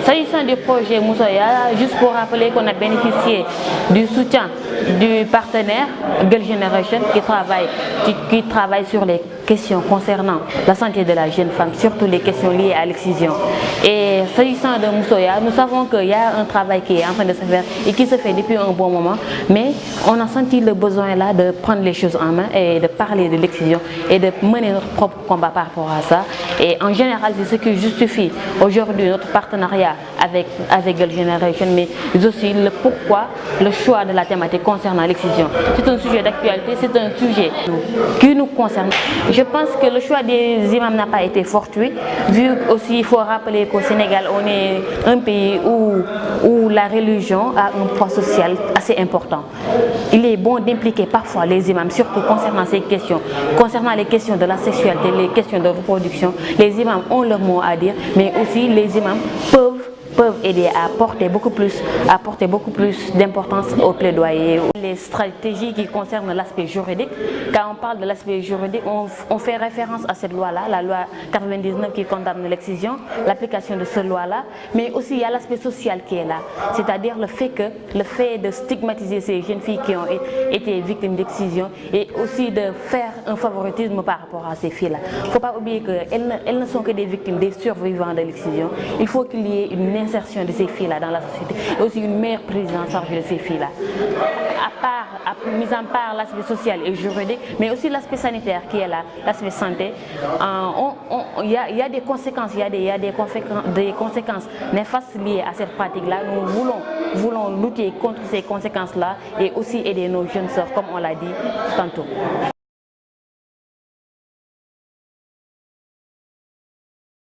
S'agissant du projet Moussoya, juste pour rappeler qu'on a bénéficié du soutien du partenaire Girl Generation qui travaille sur les questions concernant la santé de la jeune femme, surtout les questions liées à l'excision. Et s'agissant de Moussoya, nous savons qu'il y a un travail qui est en train de se faire et qui se fait depuis un bon moment, mais on a senti le besoin là de prendre les choses en main et de parler de l'excision et de mener notre propre combat par rapport à ça. Et en général, c'est ce qui justifie aujourd'hui notre partenariat avec Girl Generation, mais aussi le pourquoi, le choix de la thématique concernant l'excision. C'est un sujet d'actualité, c'est un sujet qui nous concerne. Je pense que le choix des imams n'a pas été fortuit, vu aussi il faut rappeler qu'au Sénégal, on est un pays où la religion a un poids social assez important. Il est bon d'impliquer parfois les imams, surtout concernant ces questions, concernant les questions de la sexualité, les questions de reproduction. Les imams ont leur mot à dire, mais aussi les imams peuvent aider à apporter beaucoup plus d'importance au plaidoyer. Les stratégies qui concernent l'aspect juridique, quand on parle de l'aspect juridique, on fait référence à cette loi-là, la loi 99 qui condamne l'excision, l'application de cette loi-là, mais aussi il y a l'aspect social qui est là, c'est-à-dire le fait de stigmatiser ces jeunes filles qui ont été victimes d'excision et aussi de faire un favoritisme par rapport à ces filles-là. Il ne faut pas oublier qu'elles ne sont que des victimes, des survivants de l'excision. Il faut qu'il y ait une insertion de ces filles-là dans la société et aussi une meilleure prise en charge de ces filles-là. Mis en part l'aspect social et juridique, mais aussi l'aspect sanitaire qui est là, l'aspect santé, il y a des conséquences, il y a des conséquences néfastes liées à cette pratique-là. Nous voulons lutter contre ces conséquences-là et aussi aider nos jeunes sœurs, comme on l'a dit tantôt.